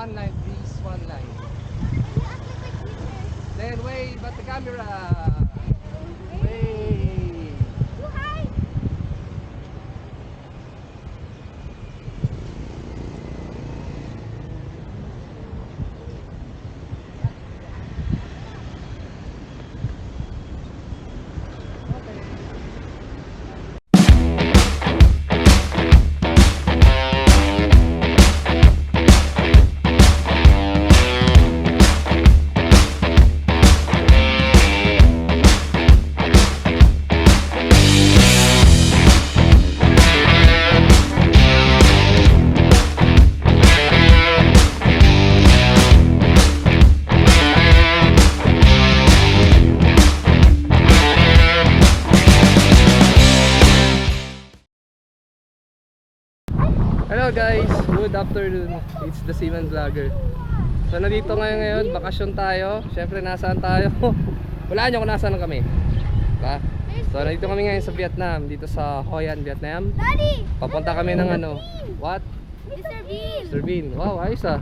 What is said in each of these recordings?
one line, please. One line. Then wave at the camera. Wave. Hello guys, good afternoon. It's the Seaman Vlogger. So nandito ngayon, bakasyon tayo. Siyempre nasaan tayo? Walaan nyo kung nasaan kami, diba? So nandito kami ngayon sa Vietnam, dito sa Hoi An, Vietnam. Daddy! Papunta kami ng ano? What? Mr. Bean! Mr. Bean. Wow, ayos ah.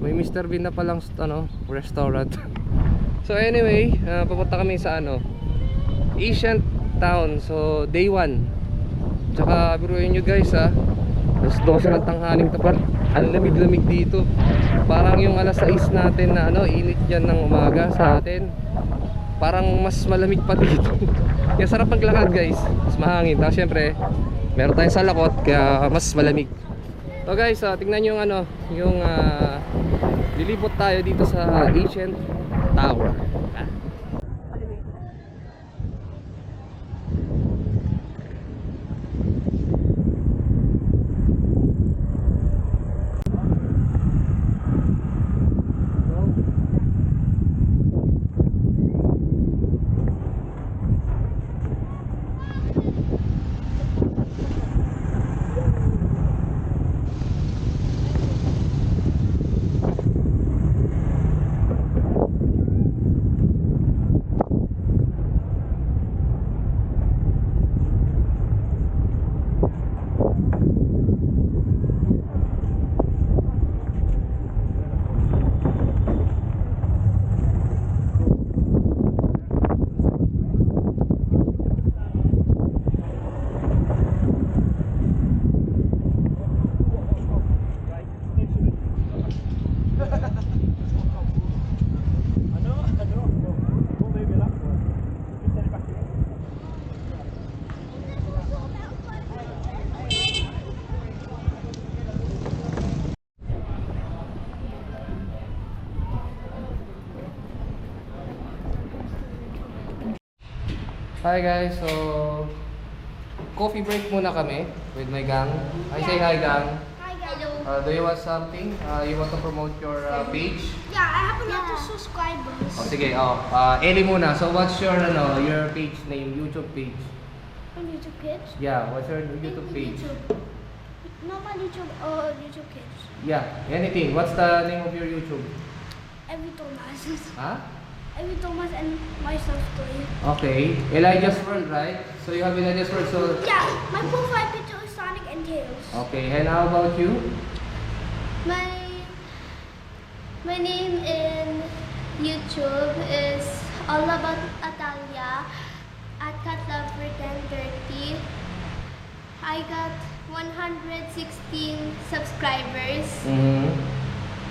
May Mr. Bean na palang ano, restaurant. So anyway, papunta kami sa ano, Ancient Town. So day 1. Tsaka biruin nyo guys ah, alas 12 ng tanghaling tapat. Ang lamig-lamig dito. Parang yung alas 6 natin na ano, init yan ng umaga sa atin. Parang mas malamig pa dito. Kaya sarap maglakad guys. Mas mahangin. Tapos syempre, meron tayong salakot kaya mas malamig. So guys, tingnan nyo yung ano, yung lilibot tayo dito sa Ancient Tower. Hi guys, so coffee break muna kami with my gang. I say hi gang. Hi, hello. Do you want something? You want to promote your page? Yeah, I have a lot of subscribers. Oh, sige. Eli muna. So what's your your page name, YouTube page? On YouTube Kids? Yeah, what's your YouTube page? Normal YouTube Kids. Yeah, anything. What's the name of your YouTube? Every Thomas. Huh? Every Thomas and myself toy. Okay, Elijah's World, right? So you have Elijah's World. So Yeah, my profile picture is Sonic and Tails. okay, and how about you? My name in YouTube is All About Atalia at Catlover 1030. I got 116 subscribers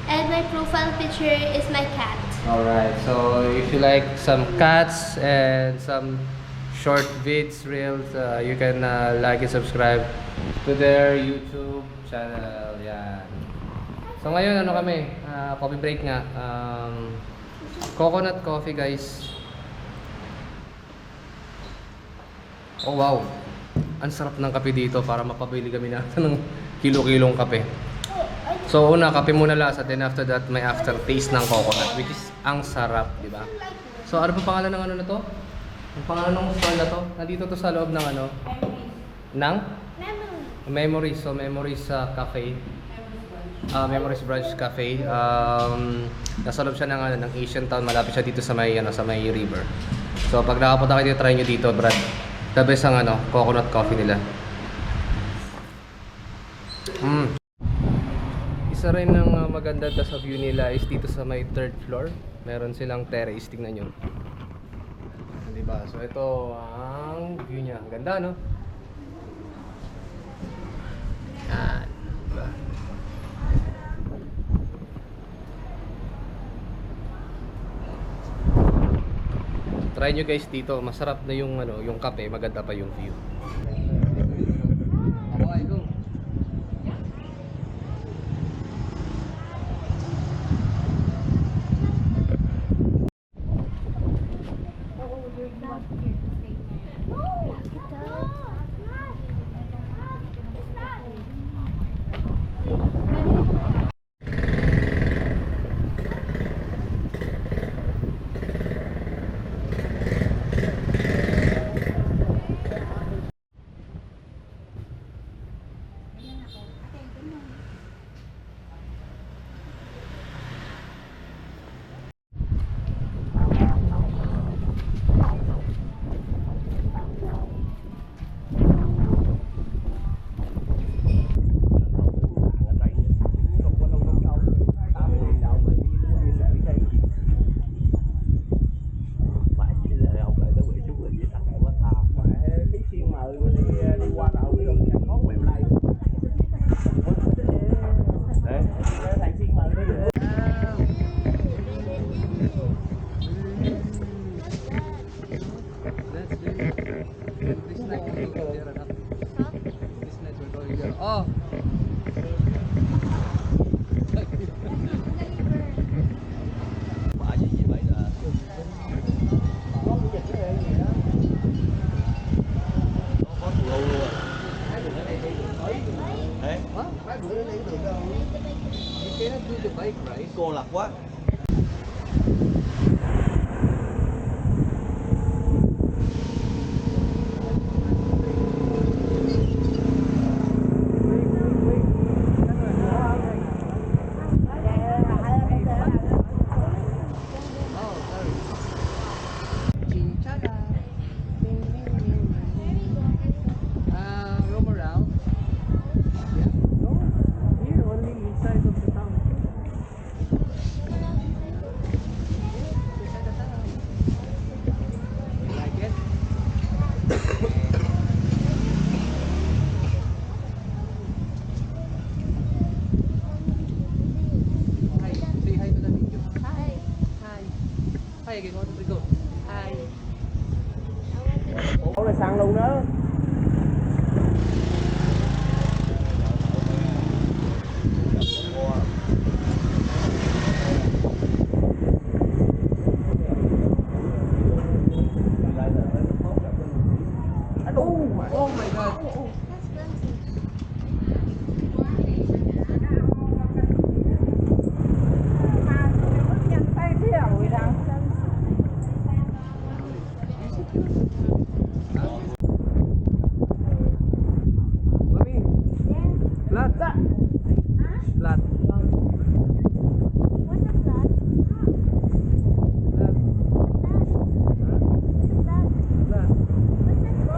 and my profile picture is my cat. Alright, so if you like some cats and some short vids, reels, you can like and subscribe to their YouTube channel. Yan. So ngayon ano kami, coffee break nga. Coconut coffee guys. Oh wow, ang sarap ng kape dito para mapabili kami natin ng kilo-kilong kape. So una, kape muna lasa, then after that may aftertaste ng coconut, which is ang sarap, di ba? So ano pa pangalan ng ano na to? Ang pangalan ng stall na to? Nandito to sa loob ng ano? Ng? Memories. So Memories Cafe. Memories Branch Cafe. Nasa loob siya ng ano, ng Asian Town, malapit siya dito sa may ano, sa may river. So pag nakapunta kayo dito, try nyo dito, Brad. The best ang ano, coconut coffee nila. Isa rin ng maganda daw sa view nila is dito sa may third floor. Meron silang terrace, tingnan nyo. Diba? So ito ang view niya. Ganda, no? Yan. Diba? Try nyo guys dito. Masarap na yung ano, yung kape, maganda pa yung view. Okay, go. Oh. You cannot do the bike ride. Cô lạc quá. Oh, sorry. Chinchada. Roam around. Yeah. No. Here, only inside of the town. Inside the town. You like it? Hi. Say hi to the video. Hi. Hi. Hi again. One, two, three, go. Hi. Ủa là xăng luôn đó. Oh my god. That's Benzene. Mami. Flat. Flat. What's a flat? Flat. What's that? Flat. What's that called?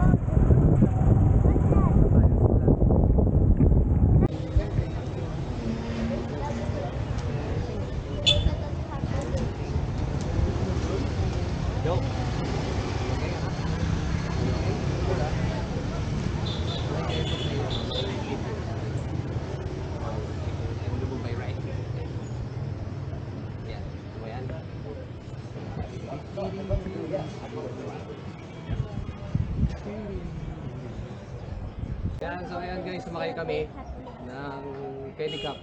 What's that? Vô. Yan, so ayan guys, sumakay kami ng Pedicab.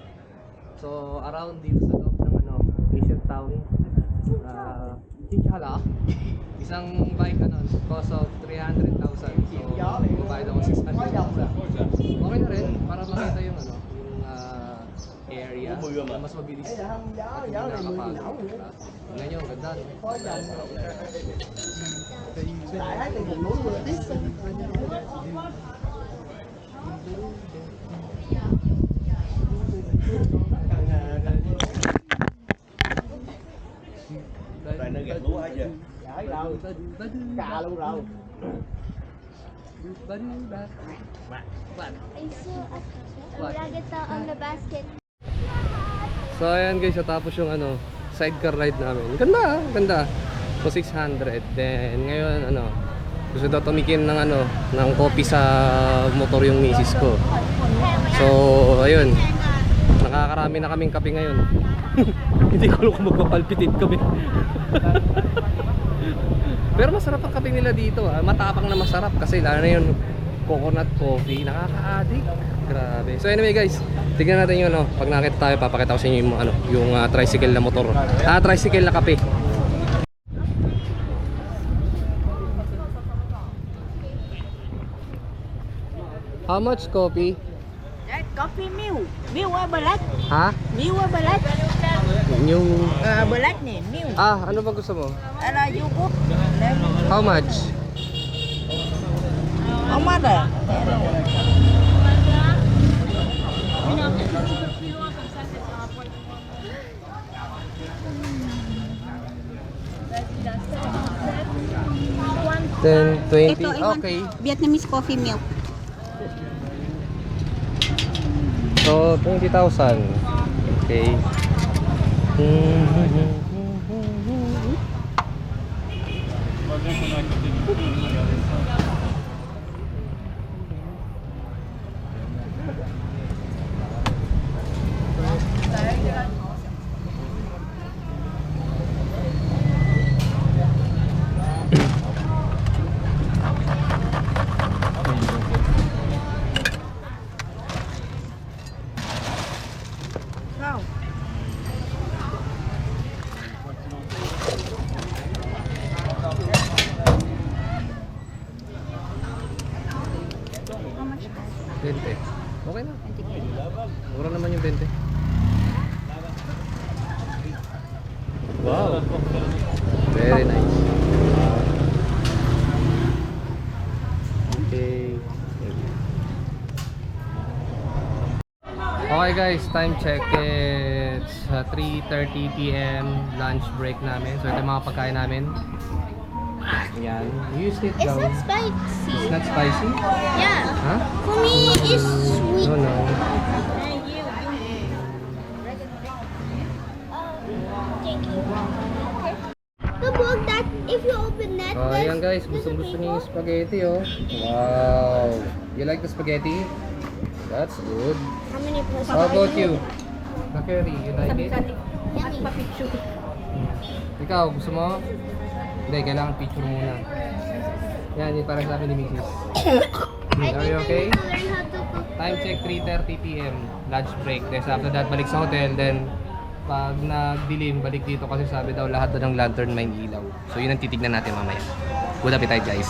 So around dito sa loob ng ano, Asian Town, Chinchada, isang bike ano, cost of 300,000. So magbabayad ako 600,000. Okay na rin para makita yung ano, yung area, yung mas mabilis at hindi nakakapagod. Diba? Tingnan nyo, ang ganda, no? Rồi nó gạt lúa hết chưa? Gãy rồi. Cà luôn rồi. I saw a ragata on the basket. So ayan guys, tapos yung ano, sidecar ride namin. Ganda, ganda. So 600. Then ngayon ano, gusto daw tumikim ng ano, ng coffee sa motor yung misis ko. So ayun, nakakarami na kaming kape ngayon. Hindi ko alam kung magpapalpitate kami. Pero masarap ang kape nila dito, ah. Matapang na masarap kasi lalo na yung coconut coffee, nakaka-addict. Grabe. So anyway guys, tignan natin yung ano, pag nakita tayo papakita ko sa inyo yung ano, yung tricycle na motor. Tricycle na kape. How much coffee? That coffee meal. Meal balat. Ha? Meal balat. Yung Balat ni. Meal. ano ba gusto mo? Ala yogurt. How much? Amada. Then 20. Ito, Ivan. Okay. Vietnamese coffee milk. So 20,000. Okay. How? How much? 20. Okay na. Mura naman yung 20. Wow. Very nice. Okay. Okay guys, time check. It's 3:30 PM, lunch break namin. So ito yung mga pagkain namin. Yan. You sit It's down. not spicy. It's not spicy? Yeah. Huh? For me, it's sweet. No, no. Thank you. Look, look, that if you open that, Oh, ayan guys, gusto niyo yung spaghetti oh. Wow. You like the spaghetti? That's good. How many plus? How about you? Nakeri, you like it? Ikaw, gusto mo? Hindi, kailangan picture muna. Yan, yung parang sabi ni Mrs. Are you okay? Learn how to cook. Time check 3:30 PM, lunch break. Then after that, balik sa hotel. Then pag nagdilim, balik dito kasi sabi daw lahat daw ng lantern may ilaw. So yun ang titignan natin mamaya. Good appetite guys.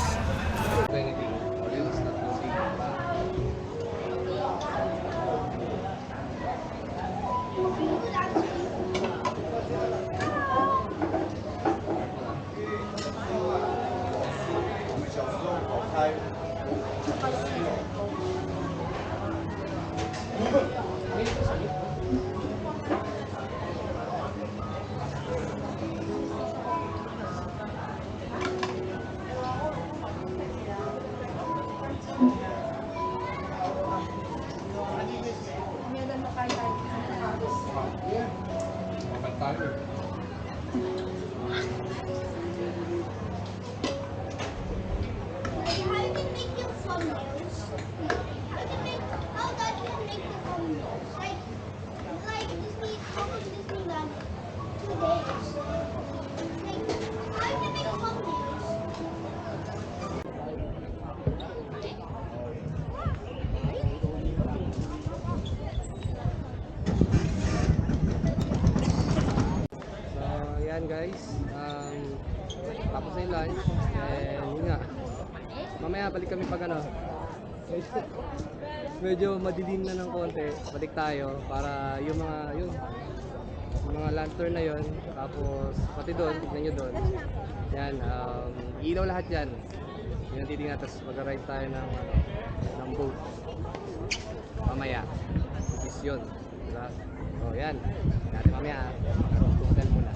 How you can make your thumbnails? How that can make the thumbnails? Like Disney, how was Disneyland 2 days? Like, how you can make thumbnails? So, ayan guys. Tapos na yung lunch. And yun nga. Mamaya balik kami pag ano. Medyo madilim na ng konti. Balik tayo para yung mga lantern na yon. Tapos pati doon, tignan nyo doon. Yan, ilaw lahat yan. Yan ang titignan. Tapos mag-ride tayo ng boat. Mamaya. Is yun. Diba? So yan. Natin mamaya. Hotel muna.